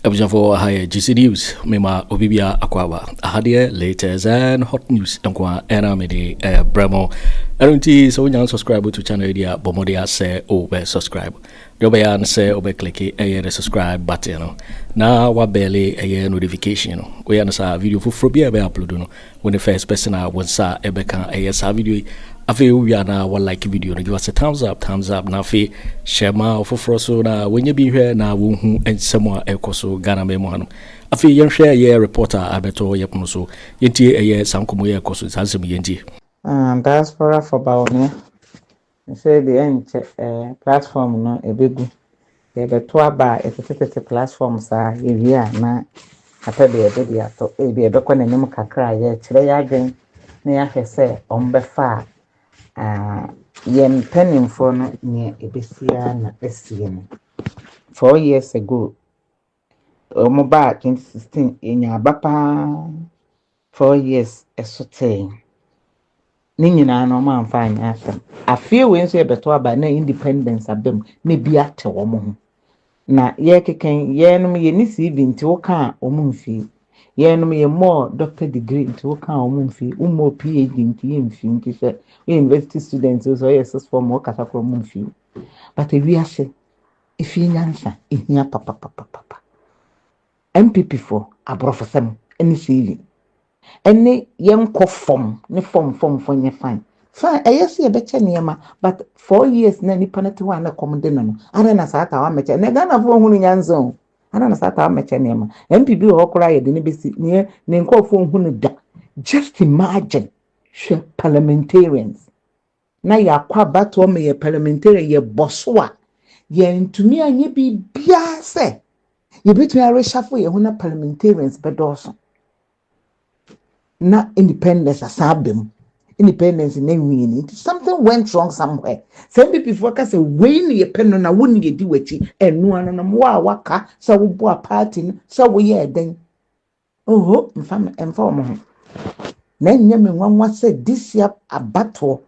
for higher GC News, Mema Obibia Aquaba, Ahadia, latest and hot news, and Enamidi, Bremo. I don't see so young subscribe to channel idea, Bomodia say over subscribe. Dobayan say over click a subscribe button. Now, what barely a notification. We answer video for Frobia by upload when the first person I was a Ebeka a video. I feel we are now one like video. Give us a thumbs up. Now, share my offer for so now when you be here now, who and someone else Ghana Memohano. I feel you share a reporter Abeto Yapono. Yeti a year some Kumuya Kosu Hansen Yenti. Diaspora for Bawumia. I say the end platform no a big Betua bar a platform, sir. If you are not after the Bediatuo, a be a beacon and Nimuka cry, yet today again near her say on Befa. Yen penning for no near Ebesia na Esian. 4 years ago, Omoba 2016 in your Bapa 4 years a sotain. Nina no man fine after. I feel when say better by no independence of them, maybe at a woman. Na ye can yen me any seeding to oka or moon fee. Yen me a more doctor degree to oka or moon fee, more PhD in TM fee, said we university students also yes for more catacro moon fee. But if we are say, if you answer, in here papa. NPP for a professor, any seeding. Any young form, ne form for your fine. Fine, I see a better near, but 4 years, nanny penalty one a common dinner. I don't know sat our match, and a gun of one in zone. I don't know sat our match near. MPP or cry at the NBC near, name call for who just imagine, parliamentarians. Now you are quite bad to me a parliamentarian, ye bosswa. Ye to me, and ye be biase. You between a reshuffle your parliamentarians, but also. Not independence aside them. Independence in any meaning. Something went wrong somewhere. Some people focus a win ye pen on a wouldn't you do it and no one on waka, so we bought a party, so we then. Oh, inform. Then Yemi one said this year a battle.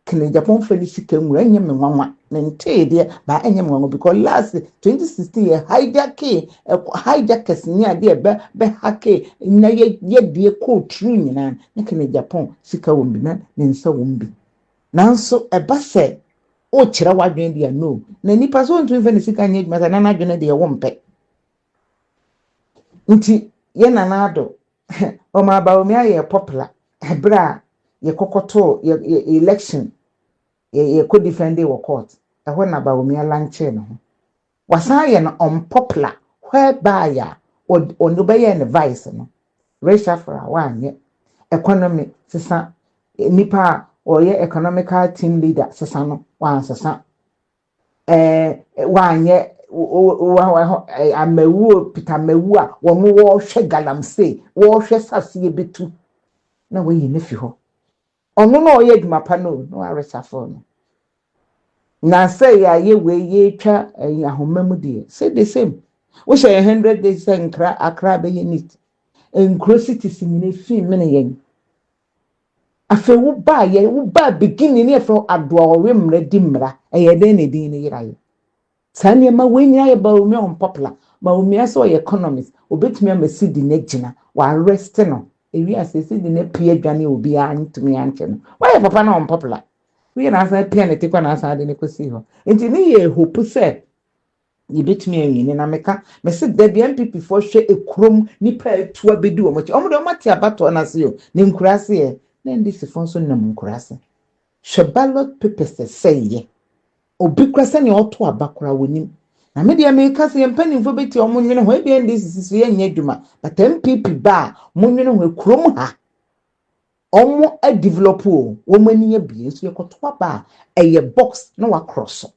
Kennedy Agyapong Felicity came when Yemi one then dear by any one because last 2016 hijackers near dear be hake na ye dear cold tree and Kennedy Agyapong sika wombina then so wombi. Now so a basse otchere wadwen dia no na nipa so ntu mfa ne sika nye dwuma na dwene de wompe nti ye nanado o ma Bawumia ye popular ebra ye kokoto ye election ye could defend the court. When na Bawumia lanche no wasan ye no unpopular whereby ya onobey and advice no racial for one economy sesa nipa or ye economical team leader sesa no wan sesa wan ye amewu pitamewu a wo wo hwe galamsey wo hwe sase betu na we yi nefi ho ono no ye dwuma pa no racial for no na say ya ye we ye twa ahomam de say the same we say 100 days nkra akra be unit encrosity nyine fi mene yen afa wo ba beginning ne from adowe mra di mra eye den ne din ne yiraye sane ma we nyira ye Bawumia unpopular Bawumia so ye economist obetumi amasidi ne gina wa arrest no ewi asesidi ne pie adwane obi antumi anche no why papa na unpopular we na asa pia ne tekwa na asa de ne kosi ho enti ne ye hope say ye betumi anwini na meka me se da bi NPP for hwe ekrom nipa etua bedi wo mochi omo de mate abato na se yo ne nkurase ye na ndi sifon so nam nkurase hwe ballot papers say ye obi kwase ne oto abakora wonim na me de meka se mpanimfo beti omo nwene ho ebi ndi sisi ye nya dwuma but NPP ba mo nwene ho ekrom ha omo a develop wo mani ya bie so yekoto ba eye box na wa cross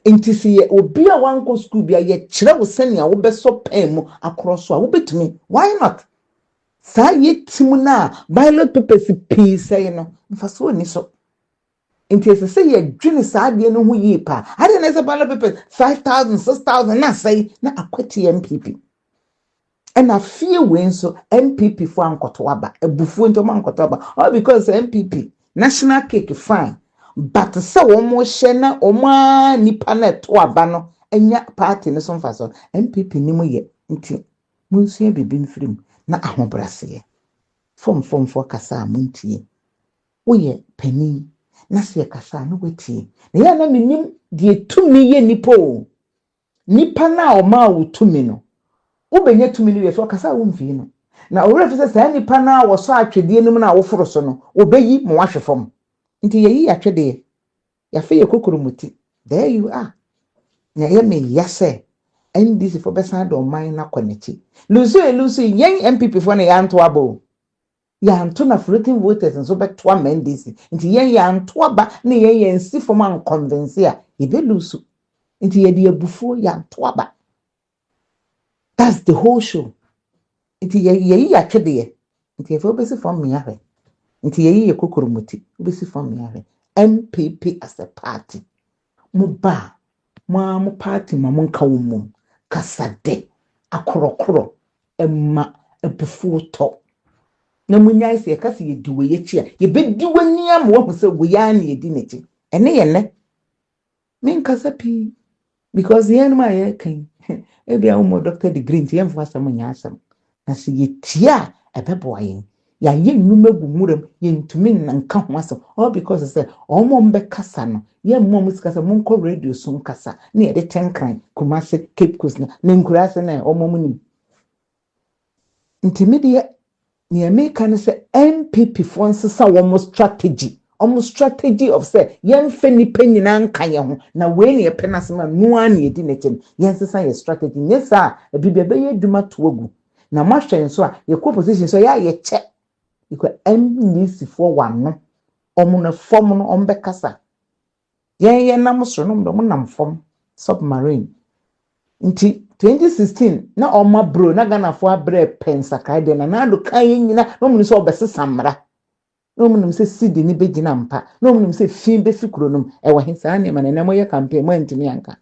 intisi ye obi a wanko school bia ye kire wo sene a wo beso pen mu across a wo betumi why not sa ye timu na ballot papers pii say no mfaso ni so intisi say ye dwene sa de no ho yi pa ade na say ballot papers 5,000 6,000 na say na akwati MPP. And I feel when so NPP for Ankotwaba, a buffon to Mankotwaba, all because NPP national cake fine, but so almost shena oma nipane to abano enya party no so mfa so NPP ni mu ye nti munsua bibin firim na ahobrase fom for kasa muntie woye panin na se kasa no wetie na ya na menim de tumi ye nipa na o ma wo tumi no wo benye tumi no ye so kasa wo mfi no na owura fi se sa nipa na wo so atwede nim na wo foro so no obeyi mo ahwe fom nti yeyi atwede ya fe ye kokoromuti there you are na ye me yase NDC for besan do man na koneti lusu yen MPP for na ya nto abo ya nto na floating voters nso beto am NDC nti yen ya nto aba na yen si for man convince ya ebe lusu nti ye de abufuo ya nto aba. That's the whole show. Nti ye atwede ye nti ye for besi from me ahwe nti ye kokoromuti besi from me ahwe MPP as a party muba mo party ma monka wo mum kasade akorokoro emma ebufu to na munyai se kasa ye diwe ye chia ye bedi wani am wo se wo ya na ye di nechi ene ye ne men kasa pi because yen ma ye kan e bia wo doctor degree nti yen fa sam nya asam na se ye tia ebebo yen ya ye nnuma gu muram ye ntumi nka ho asam all because say omo mbe kasa no ye mmom sikasa monko radio so kasa na ye de tenkran kumase Cape Coast na menkurase na omo munim intimidate ni America ne say NPP for nsesa wo strategy of say yen fe nipa nyina nka ye ho na we ne ye penasema no an ye di netem yen nsesa ye strategy nyesa bibia be ye duma toagu na mahwe so a ye ko position so ya ye che iko NDC for one no omo na form no ombe kasa yen nam so no mo nam fom submarine nti 2016 na oma bro na Ghana fo abre pensa kaide na do kan nyina no mun so obesesa mra no mun se sidi ni begina mpa no mun se fin be fikuro no e wo hensa na ma na mo ye campaign mo antimi anka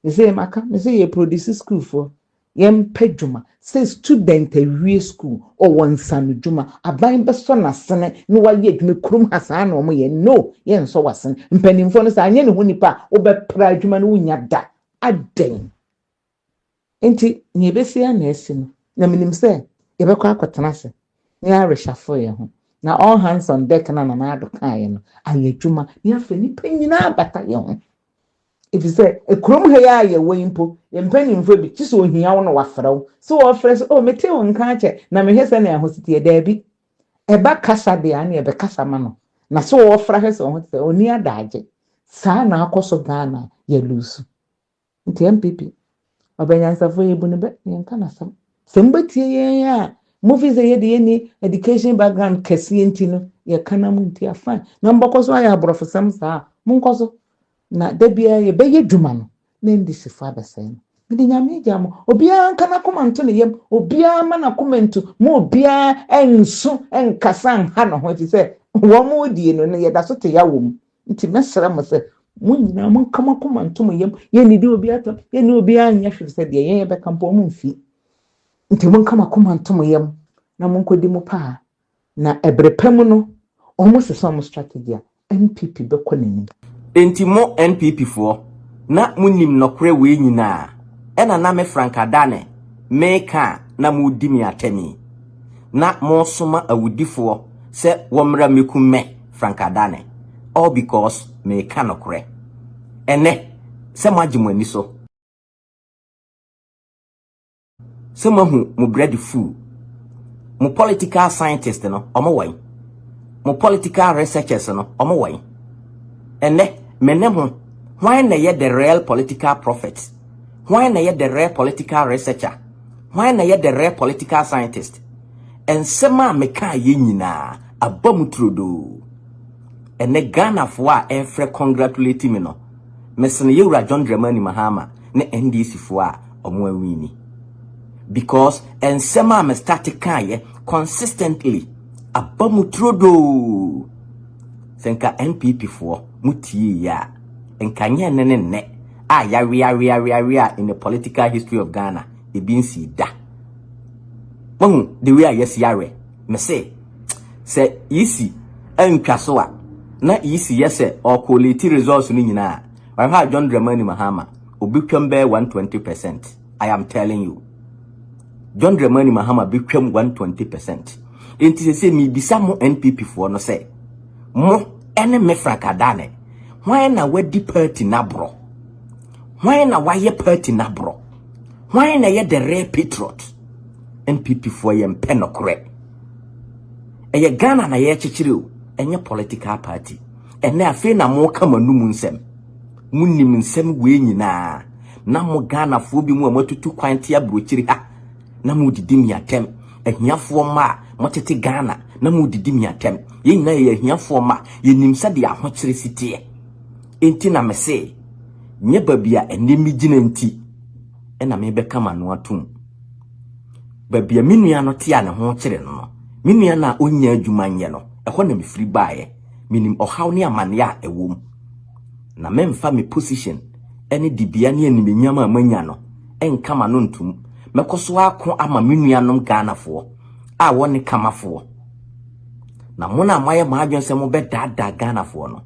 ise maka me se ye produce school for yem pedjuma say student awie school o wonsanu djuma aban be so na sene no wa ye djuma krum hasa na mo ye no ye nso wasen mpanimfo no sa anye ne ho nipa o be pra djuma no wunya da aden enti ni besia na esi no na minim se ye be kwa akotena se ni arehafo ye ho na all hands on deck na ado kan ye no ayedjuma ni afa ni panyina abata ye ho if you say a krom he ya ye wempo ye mpanimfo bi ti so ohia wo no wafraw so wo frɛ so mete wo nka che na me hesa na ahositi da bi eba kasa de an ye be kasa ma no na so wo fra hesa ho te oni adaje saa na akoso Ghana ye lusu nti MPP obanyansafo ye bunu be ye nka na sam sembatie ye ya movies ye de ni education background kesi nti no ye kana mu nti afa na mbokoso aya abrofo sam saa munkoso na debia ye be ye dwuma no na ndi sifa abesen ndi nyame jamo obia nka na komanto ne yem obia ma na komanto mo obia ensu enkasa ha no ho ti se wo mo die no ye da so te ya wom nti mesra mo se mo nyina mo kama komanto mo yem ye ni di obia to ye ni obia anya hwe se de ye be kampo mo mfi nti mo kama komanto mo yem na mo nkodi mo pa na ebrepam no omo se so mo strategy NPP be konani enti mo NPP fo na munim nokre we nyina ena na me frankadane meka na mudi mi atemi na mo soma awudifo se womra mekume frankadane all because meka nokre ene se magimani so se mahu mu bread food mu political scientist no omo mu political researchers no omo ene menemo why na ye the real political prophet why na ye the real political researcher why na ye the real political scientist ensema meka ye nyina abamutrodo ene Ghana fo a enfre congratulate me no mesene yewura John Dramani Mahama ne NDC fo a omo awini because ensema me start kan ye consistently abamutrodo senka NPP fo mutie ya enkanye ne a ya in the political history of Ghana e bin si da won the way yes yare me say easy entwa so a na easy yes o collate results ni nyina wa ha John Dramani Mahama obitwam be 120%. I am telling you. John Dramani Mahama bitwam 120%. Enti se mi bisa mo NPP for no say mo ene me frankadane. Why na wadi party na bro? Why na why party na bro? Why na ye the rare patriot? NPP for ye penokre. Eye Ghana na ye chichiri enye political party. Ene afi na mo kama numu nsem. Munim nsem we nyina. Na mo Ghana fo bi mu amatutu kwantia brochiri ha. Na mo didi mi atem. Ehiafo ma mo tete Ghana na mo didi mi atem. Ye nyina ye ehiafo ma ye nimsa de ahokyere sitie. Enti na me se nye babia enemi gina nti ena me be kama no atum. Babia menua no tia ne ho kyere no. Menua na onya adwuma nye no. Eho na me firi baaye. Minim ohaw ne amane a ewom. Na memfa me position ene dibia ne animenyama amanya no enkama no ntum. Mekoso akọ ama menua nom Ghana fo a woni kamafo. Na mona amaye maadwense mo be dada Ghana fo no.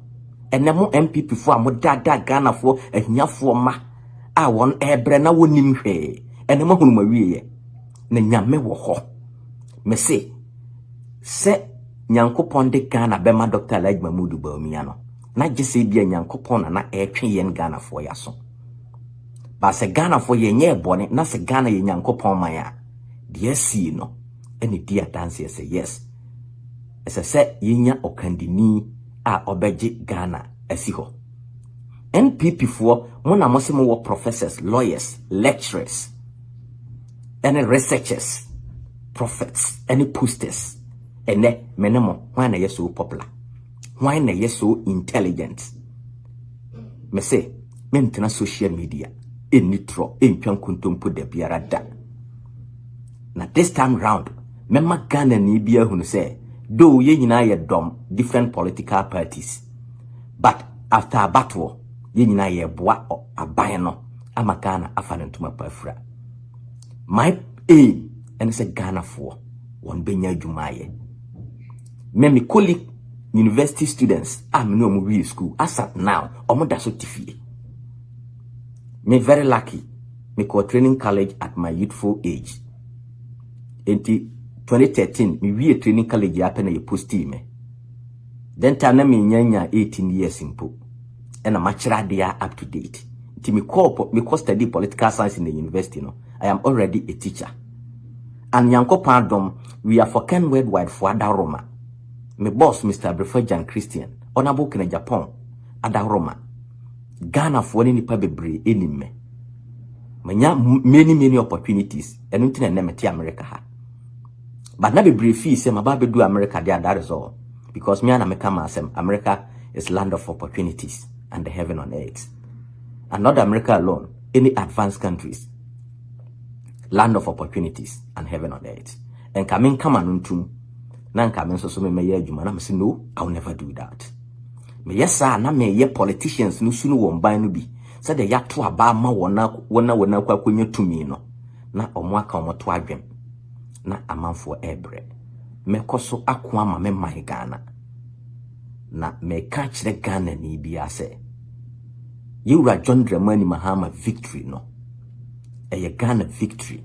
Ene mo MPP fo a mo dada Ghana fo ahiafo ma a won ebre na wonim hwe. Ene mo hunu mawiye na nyame wo ho. Me se Nyankopon de Ghana bema Dr. Mahamadu Bawumia no. Na gese bia Nyankopon na etwe yen Ghana fo ya so. Ba se Ghana fo ye nye bone na se Ghana ye Nyankopon man ya. De asi no ene dia dance say yes. Ese se yenya okandini a obeji Ghana asi ho. NPP fo mo na mo se mo wo professors, lawyers, lecturers, and researchers, prophets, and posters. Ene menemo why na ye so popular? Why na ye so intelligent? Me say mentena social media enitro entwan kuntompo da biara da. Na this time round memma Ghana ni bia hunu say though ye nyina ye dom different political parties, but after a battle ye nyina ye boa aban no ama Ghana afa ntoma pafra. My aim and say Ghana for one benya adwumaye. Me colleague university students I'm no more school as at now omo da so tifie. Me very lucky me go training college at my youthful age. In 2013 me we training college ya na ye posti me. Then time na me nyanya 18 years impo. And a machira they are up to date. Ti me ko study political science in the university no. I am already a teacher. And yanko pardon we are for Ken worldwide for Adaroma. My boss, Mr. Brefajan Christian, Honorable Ken Agyapong, Adaroma. Ghana for any pabebre any me. Manya many opportunities, and until name America ha. But na be brief say my baby do America there, that is all. Because me and America is land of opportunities and the heaven on earth. And not America alone, any advanced countries. Land of opportunities and heaven on earth. And coming come on na nka me so me ye adwuma na me say no, I will never do that. Me yes na me ye politicians no sunu won ban no bi say de ya to aba ma wona kwa konye tumi no na omo aka omo to adwem na amanfo ebre me koso ako ama me man Ghana na me ka kire Ghana ni bia say Yewura John Dramani Mahama victory no eye Ghana victory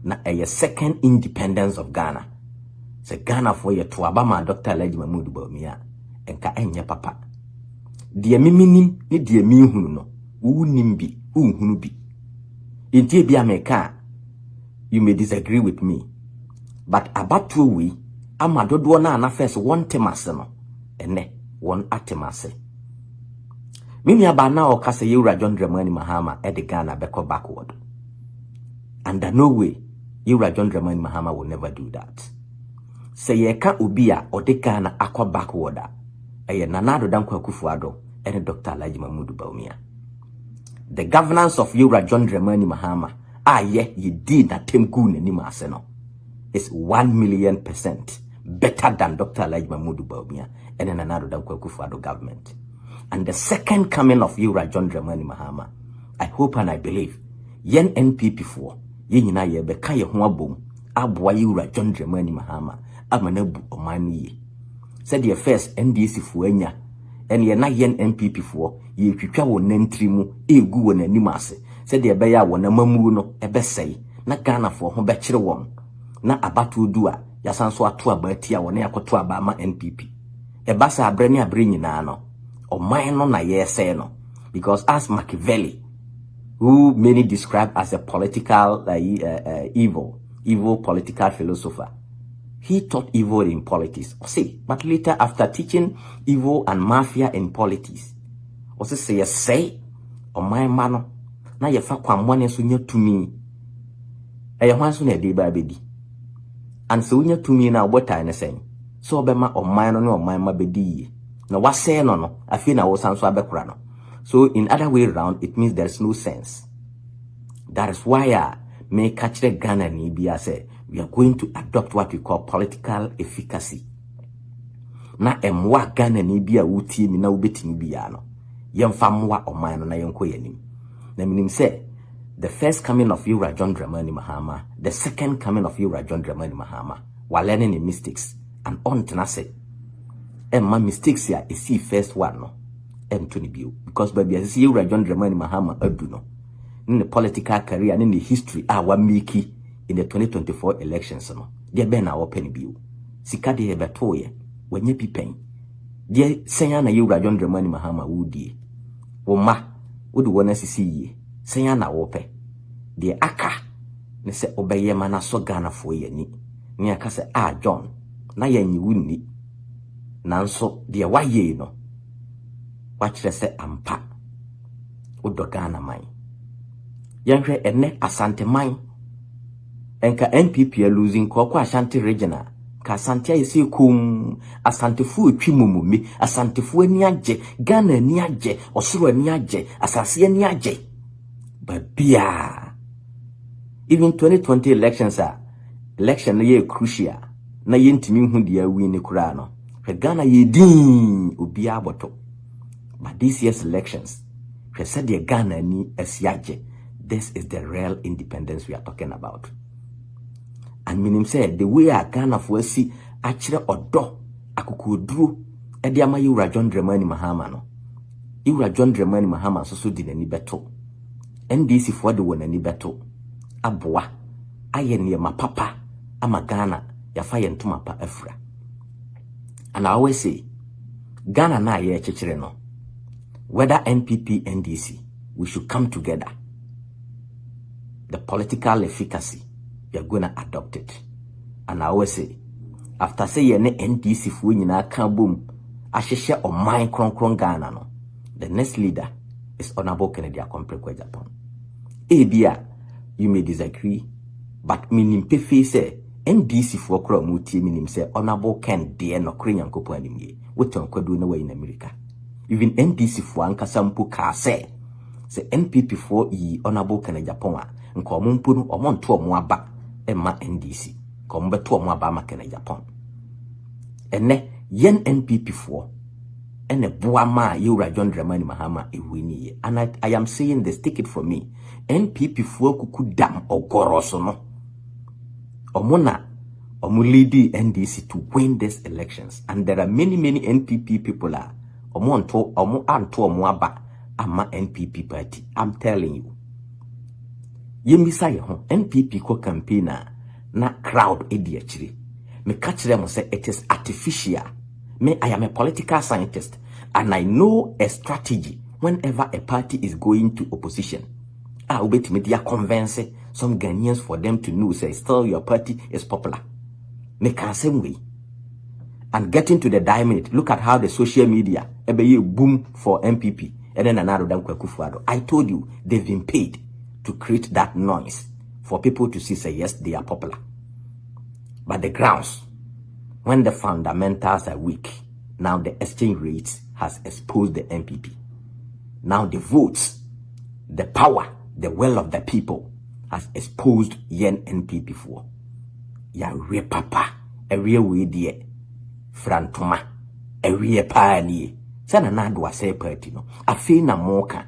na eye second independence of Ghana. Se Ghana for ye to abama Dr. Mahamadu Bawumia enka enye papa. Die miminim ni die mi hunu no. Unim bi, unhunu bi. Intie bi America, you may disagree with me. But about we ama dodo na na first one temase no. Ene one atemase. Mimi aba na o kase Yewura John Dramani Mahama e de Ghana beko backward. And no way Yewura John Dramani Mahama will never do that. Se ye ka ubia odeka na akwa backward eye nanado danko Akufo Addo and Dr. Mahamadu Bawumia. The governance of Yewura John Dramani Mahama ye did na temku ni ase no is 1,000,000% better than Dr. Mahamadu Bawumia and nanado danko Akufo Addo government. And the second coming of Yewura John Dramani Mahama, I hope and I believe yen NPP for ye nyina ye be ka ye ho abom aboa Yewura John Dramani Mahama amanabu omani said the first NDC for enya and ye na yen NPP for ye twitwa wo nantri mu egu wo nanim ase said the Ebeya won a mamuno, a besay, na Ghana for home betcher one, na abatu dua, yasanso atua batia, one akotua bama NPP. A basa brenia bringing nano, or mine on a yes, no, because as Machiavelli, who many describe as a political evil political philosopher, he taught evil in politics. But later, after teaching evil and mafia in politics, say, or my man, now you fa kwamwane so nya tumi. E hwan so na de ba bedi. And so nya tumi na what time saying. So obema o man no man ma bedi. Na wase no afi na wo sanso abekura no. So in other way around, it means there's no sense. That is why I may catch the Ghana ni be say we are going to adopt what we call political efficacy. Na emwa Ghana ni be a wuti mi na ubetimi bia no. Yemfa mwa o man na yenko yanim. Na minim say the first coming of Yura John Dramani Mahama, the second coming of Yura John Dramani Mahama, while learning in mistakes and on tenase. And my mistakes here is the first one no. Because baby I see Yura John Dramani Mahama aduno. In the political career and in the history wa miki in the 2024 elections no. Dia be na open biu. Sika de betoye wenye pipen. Dia senya na Yura John Dramani Mahama wudi. Wo ma wodi wona sisi yi. Senya na wope. Dia aka ne se obeye mana so Ghana fo ye ni. Ni aka se John na ye nyi wuni. Nanso dia waye no. Wachire se ampa. Udo Ghana mai. Yanhwe ene Asante man. Enka NPP losing Kwaku Ashanti regional. Ka Asante yesi kum Asante fu etwimumumi, Asante fu ani agye, Ghana ani agye, osoro ani agye, asase ani agye. Babia. Even 2020 elections election na ye crucial. Na ye ntimi hu dia win kura no. Ghana ye din obi aboto. But this year's elections, she said the Ghana ni esiaje. This is the real independence we are talking about. And meaning said the way a Ghana for see atchere odo akukudru edi ama Yura John Dramani Mahama no. Yura John Dramani Mahama so di nani beto. NDC for the one nani beto. Aboa aye ne mapapa ama Ghana ya fa yentuma pa afra. And I always say Ghana na ye chechere no. Whether NPP, NDC, we should come together. The political efficacy, we are going to adopt it. And I always say, after say ye ne NDC fu nyina kan boom, asheshe o man kron Ghana no. The next leader is Honorable Kennedy Agyapong. Ebia, you may disagree, but minim pefe say NDC fu okro muti minim say Honorable Ken de no krenyan kopo animye. Weton kwadu na way in America. Even NDC for ankasampu ka say NPP for Honorable Ken Agyapong nko omumpu no omonto omo aba emma NDC ko mbeto omo aba ma Ken Agyapong ene yen NPP for ene boa ma Yura John Dramani Mahama ewini. And I am saying this, take it from me, NPP for kuku dam ogoroso no omona omulidi NDC to win these elections. And there are many NPP people are omo aba ama NPP party. I'm telling you. Yemisa ye ho NPP ko campaigner na crowd edi achiri. Me catch them say it is artificial. Me, I am a political scientist and I know a strategy whenever a party is going to opposition. Ubet media convince some Ghanaians for them to know say still your party is popular. Me can same way. And getting to the diamond, look at how the social media boom for MPP and then another than Akufo Addo. I told you they've been paid to create that noise for people to see say yes they are popular. But the grounds, when the fundamentals are weak, now the exchange rates has exposed the MPP. Now the votes, the power, the will of the people has exposed yen NPP for. Ya re papa, a real way dear. Frantoma, a real pioneer. Sana na do say party no. Afi na moka.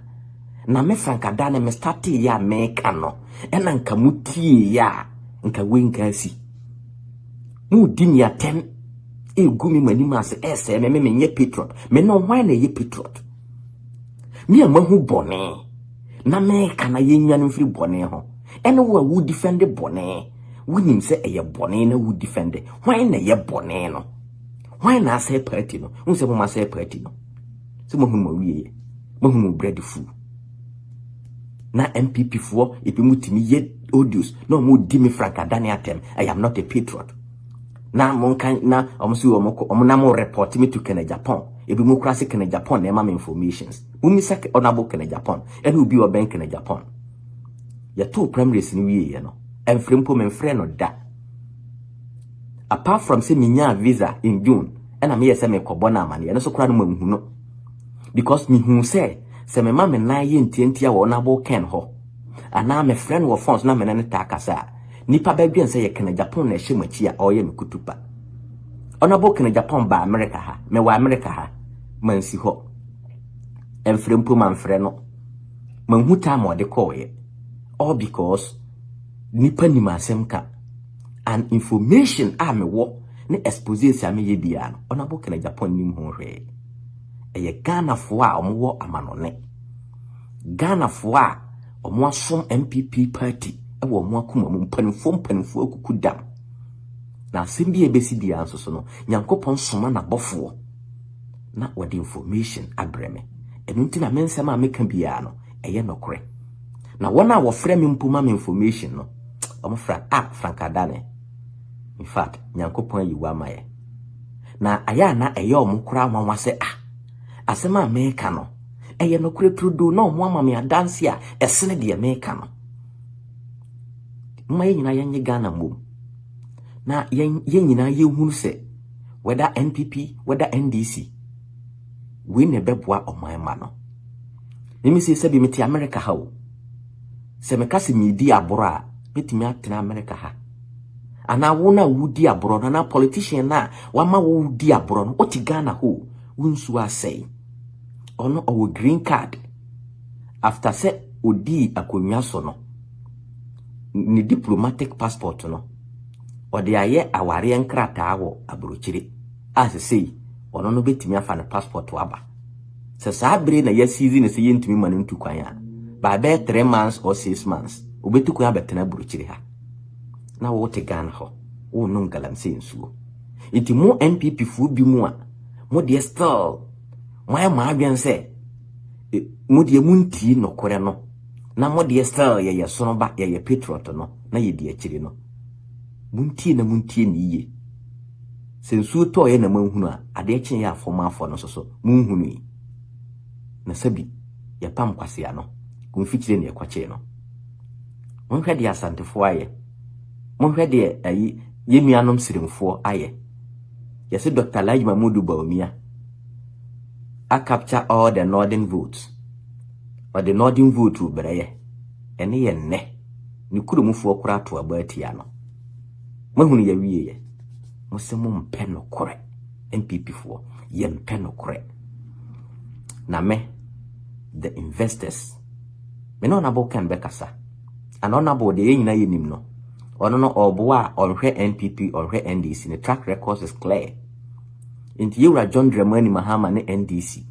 Na me frankadane me stati ya meka no. Ena nka mutie ya nka wenka si. Mu dini ya 10 gumi manima se ese me nye patriot. Me no why na ye patriot. Me amahu bone. na me kana yenwan mfiri bone ho ene wo defend bone wonim se eye bone na wo defend why na ye bone no why na say party no unse mo ma say party no se mo hunu wiye mo hunu bread food na NPP for ebi mutimi ye odious no mo di me franka daniel atem I am not a patriot na mo kan na omo na mo report me to Ken Agyapong ebi mo kura se Ken Agyapong na ma informations umi se honorable Ken Agyapong ene obi oben Ken Agyapong ya two primaries ni wiye no enfrempo me frɛ no da apart from say minya visa in June and me yese me kɔbɔ na amane ene so kura no mahu no because me hu say me ma me na ye ntiantia wo na bo Ken ho ana me friend wo phones na me ne ta kasa nipa ba dwen say ye Ken Agyapong na hye machi a oye me kutupa ona bo Ken Agyapong ba America ha me wa America ha mansi ho enfrempo man frɛ no manhu ta ma de kɔye all because nipa ni masem ka and information a me wo ne expose sia me ye bia no ona bo Ken Agyapong nim ho hwe eye Ghana fo a omwo amanone Ghana fo a omwo asom NPP party e wo omwo akoma mu mpanfo akukudam na asem bi ebesi bia nso so no Nyankopon soma na bofo na wode information abreme enu nti na mensem a meka bia no eye nokore na wona wo frɛ me mpoma me information no omo fra frankadane in fact Nyankopon yi wa maye na aya na eye omo kura nwanwa se asema meka no eye no kure trudo na omo ama me adanse a esene de meka no mma nyina yenye Ghana mbom na nyina yehunu se whether NPP whether NDC we ne beboa oman ma no nimi se bi meti America ha o se me kase mi di aboro a metimi atena America ha ana wo na wudi aboro na politician na wama wo wudi aboro no oti Ghana ho wunsu asai ono owo green card after se odi akonwa so no ni diplomatic passport no ode aye aware nkrata wo abrochire as sei ono no betimi afa ne passport waba se sabre na ya season se yentimi manu ntu kwan ya ba be 3 months or 6 months obetuku abetena abrochire ha na wo te Ghana ho wo no galamsey nsuo iti mo NPP fu bi mu a mo de still ma adwen se mo de munti no kore no na mo de still ye sono ba ye patriot no na ye de akiri no munti ni ye sensu to ye na manhunu a ade akyen ya afoma afo no so munhunu yi na sabi ya pam kwase ano kumfikire ne yakwache no monhwe de asantefo aye monhwe de ayi yemianom sirimfo aye yesi Dr. Mahamadu Bawumia I capture all the northern votes or the northern vote to breye ene ye ne ni kurumufu kura to abatia no mahunu ya wiye musemu mpeno kore NPP fo ye mpeno kore na me the investors me no na bo kan bekasa anona bo de nyina ye nim no ono no oboa onhwe NPP onhwe NDC ne track records is clear inti yura John Dramani Mahama ne NDC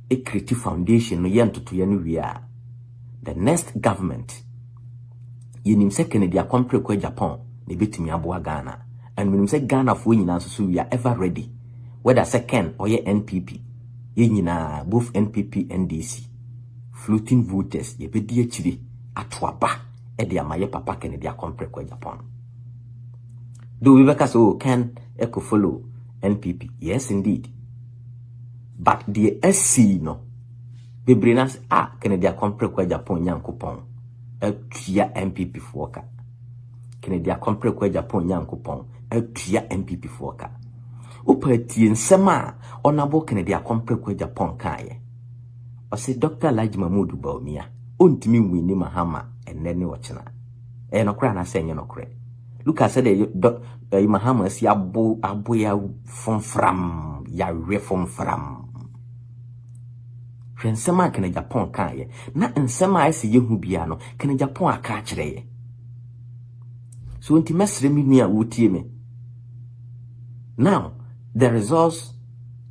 a creative foundation no yentoto ye no wia the next government yenim se Kennedy Agyapong Agyapong ne betimi aboa Ghana and when say Ghana fo nyina so we are ever ready whether second or ye NPP ye nyina both NPP NDC floating voters ye bedi akiri atoaba e de amaye papa Kennedy Agyapong Agyapong do we beka so can echo follow NPP yes indeed but the SC no bebrinas Kennedy Agyapong Agyapong Nyankopon atua NPP foka Kennedy Agyapong Agyapong Nyankopon atua NPP foka opati nsema onabo Kennedy Agyapong Agyapong kaye o se Dr. Mahamadu Bawumia ontimi wini Mahama enene wochena no kra na se enye no kre look at said Mahama si abo ya fonfram ya we fonfram nsema Kennedy Agyapong kaye na nsema ese yehu bia no Kennedy Agyapong aka kire so nti mesre mi nua wotie me now the results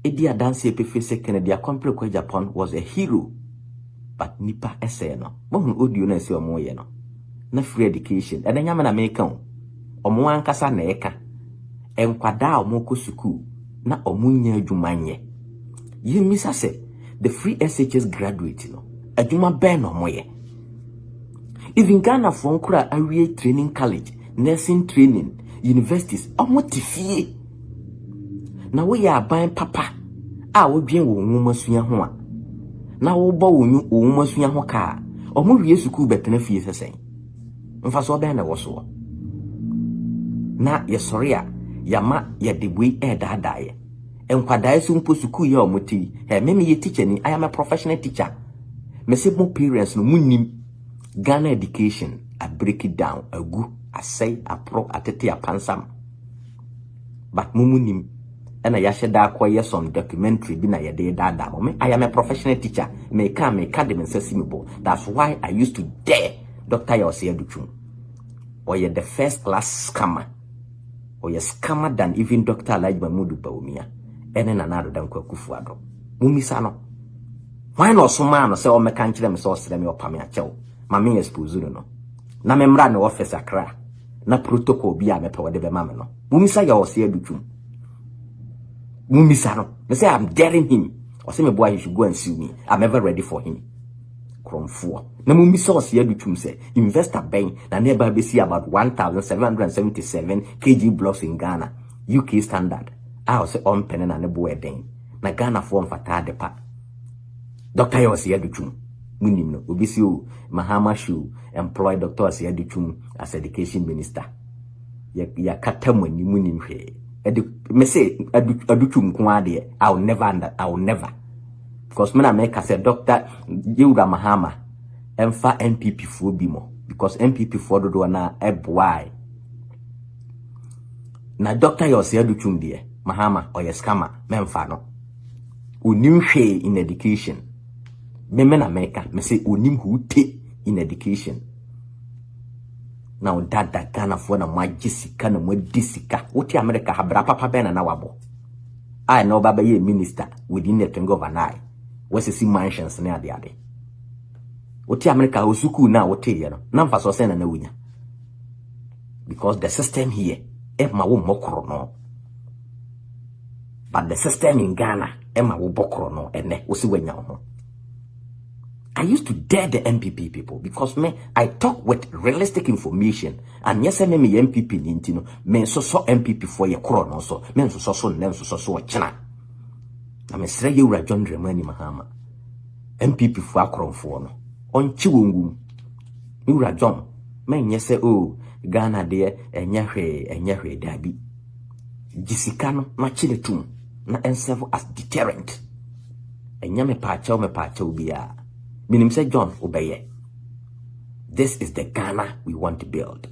edia dance epefe se Kennedy Agyapong was a hero but nipa ese no mohun audio na ese omo ye no na free education e nyame na meka omo ankasa na eka enkwada omo ko school na omo nya adwumanye ye misa se the free SHS graduate no adwuma ben no omo ye even Ghana for nkura awie training college nursing training universities omo tifie na we ya ban papa a wo dwen wo nwoma sua ho a na wo bo wo nwoma sua ho ka omo wie school betena fie sesen mfa so ben na wo so na ye sorry a yama ye debui dadaye enkwadae so mpo school ye omo ti me ye teacher ni I am a professional teacher me say mo parents no munnim Ghana education I break it down agu asay apro atete apansam but mumunim and I yashada acquire some documentary bina yede dada me I am a professional teacher me academy sesimibo that's why I used to dare Dr. Yossi Aduchum or ye the first class scammer or ye scammer than even Dr. Mahamadu Bawumia and then another than Akufo Addo Mumisano why not so man say o me kan kire me so sere me opame achew mame expose no na memra ne office akra na protocol bi a me pe wode be mame no mumisa ya Yossi Aduchum mumisa no me say I'm daring him or say me boy he should go and sue me I'm ever ready for him kromfo na mumisa Yossi Aduchum say investor ben na nearby be see about 1777 kg blocks in Ghana UK standard I say on pen na ne boy den na Ghana form fata depa Dr. Yossi Aduchum munim no obi si o Mahama should employ Dr. Yossi Aduchum as education minister ya katamani munim hwe me say Aduchum kwade I will never because when I make say Dr. Yura Mahama emfa NPP fo bi mo because NPP fo do na eboy na Dr. Yossi Aduchum de Mahama or scammer memfa no unim hwe in education me na America me say unim hu te in education now that Ghana for na majisika na modisika woti America habra papa ben na wabo I know baba ye minister within the twinkle of an eye what's see mansions na ade woti America osuku na wote ye no na mfa so se na wunya because the system here ma wo mokoro no but the system in Ghana ma wo bokoro no ene wo si wanya ho I used to dare the NPP people because I talk with realistic information and yes me NPP nintino me so NPP for ye kro no so me so china na me sre ye ura John Dramani Mahama NPP for akronfo no onchi wongum me ura John me nyese o Ghana de enya hwe dabi jisika no na chile tum na enserve as deterrent enya me pacha bia minim say John obeye this is the Ghana we want to build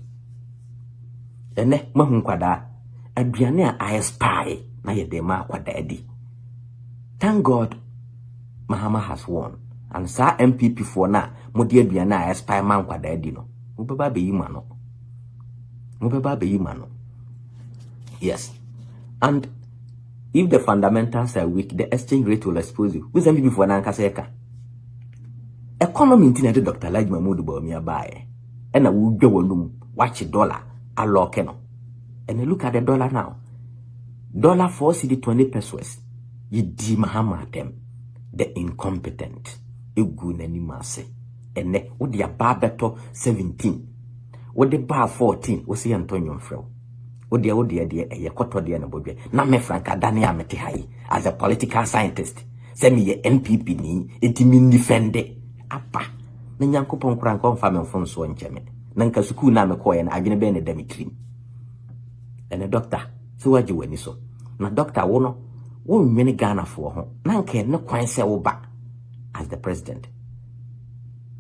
ene mahun kwada aduane a I spy na ye de ma kwada edi thank God Mahama has won and sa MPP for na modi aduane a I spy man kwada edi no mobeba be yi mano yes and if the fundamentals are weak the exchange rate will expose you with MPP for na nkaseka economy ntina de Dr. Mahamadu Bawumia bae and a would go watch dollar a lock no and look at the dollar now dollar 4 cedi 20 pesos ye di Mahama them the incompetent egu nani mase ene wo dia ba beto 17 wo de ba 14 wo se Antonio Mfrew wo dia de eye koto de na bodwe na me franka dane amete hai as a political scientist se me ye NPP ni etimi defende apa na nyankopon kura nko mfa me mfonso ncheme na nka suku na me koye na adwene be ne damitrim ene doctor se waji wani so na doctor wo no wo nwene Ghana fo ho na nka ne kwan se wo ba as the president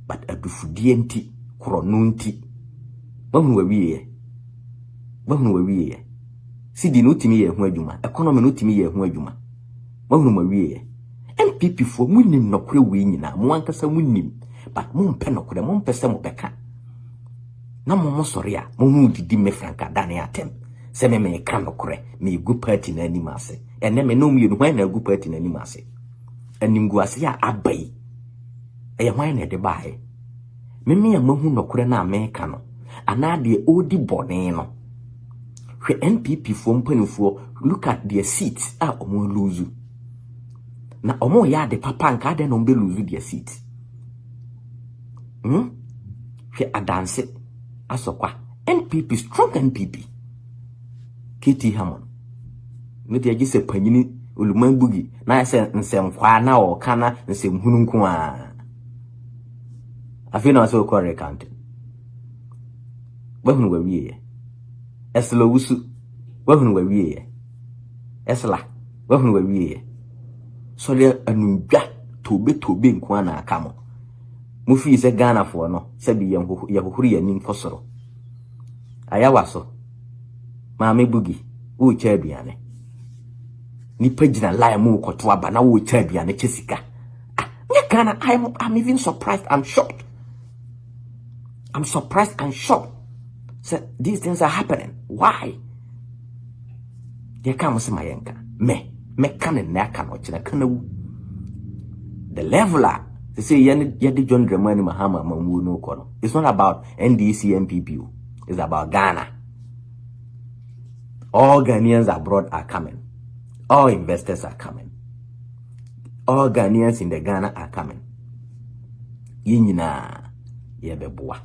but adufudie nti krono nti mahunu wawie sidi no timi ye hu adwuma economy no timi ye hu adwuma mahunu wawie NPP for munim nokre we nyina mo ankasa munim but mo mpe nokre mo mpese mo beka na mo sori a mo hu didi me franka dane atem se me ka nokre me gu party na animase ene me no mu yenu hwan na gu party na animase animgu ase ya abai e hwan na de bae me mahu nokore na America no ana de odi bone no hwe NPP fo mpanifo look at their seats a omo lose na omo ya de papa nka de no be lose their seats hwe adanse asokwa NPP strong NPP Kiti Hamon no de agise panyini oluman bugi na se nsem kwa na o kana nsem hunu nko a afina so ko recount bahunu wa wiye esla Owusu bahunu wa wiye esla bahunu wa wiye so le anudwa tobe nko na aka mo mu fi se Ghana fo no se bi yahohuru yanim kosoro ayawa so maame bugi wo cha aduane ni pagina lie mu koto aba na wo cha aduane chesika Ghana. I'm even surprised. I'm shocked. I'm surprised and shocked. So these things are happening. Why? They come say mayenka me can na can watch na kana the leveler they say yedi John Dramani Mahama mamu no kono. It's not about NDC NPP. It's about Ghana. All Ghanaians abroad are coming. All investors are coming. All Ghanaians in the Ghana are coming. Yinyina yebeboa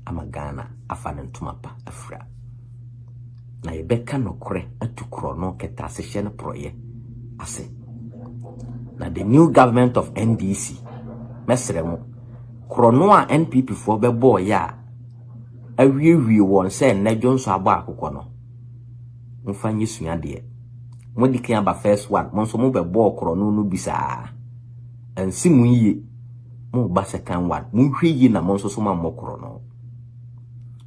ama Ghana afanentumapa afra. Na yebeka nokore atukro no keta sehye no proye ase. Na the new government of NDC mesremo krono a NPP for bebo ya awiwi won se na Johnson agba akokọ no. Mfanyi suade modi kan ba first one monso mo bebo krono no bisa ansi mu yie mo ba second one mo hwe yi na monso so ma mo krono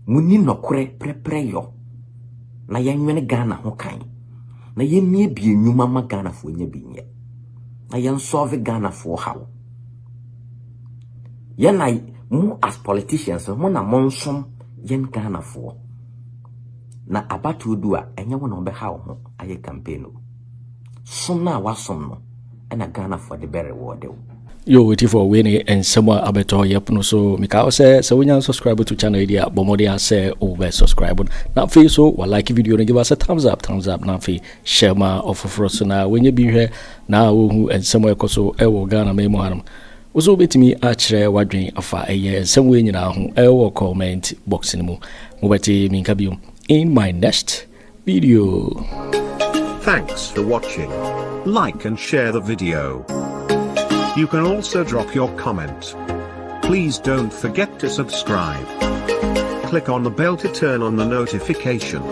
muni nokore prepare yo na yanwene Ghana ho kan na yemie bi enwuma ma Ghana fo nya bi nye na yan solve Ghana fo hawo yana mu as politicians mo na monsom yen Ghana fo na abatu dua enye wo na obe hawo ho aye campaign o som na wasom no na Ghana fo de bere wo de yo waiting for winning and someone abeto yep no so mika say so when you subscribe to channel idea bomodia say over subscribe now feel so or like video and give us a thumbs up now feel share ma of Hopeson when you be here now who and somewhere koso ewo Ghana memo hanum also betimi atchere wadwen afa eye somewhere nyina ho ewo comment box ni mu mobeti minka biom in my next video. Thanks for watching. Like and share the video. You can also drop your comment. Please don't forget to subscribe. Click on the bell to turn on the notification.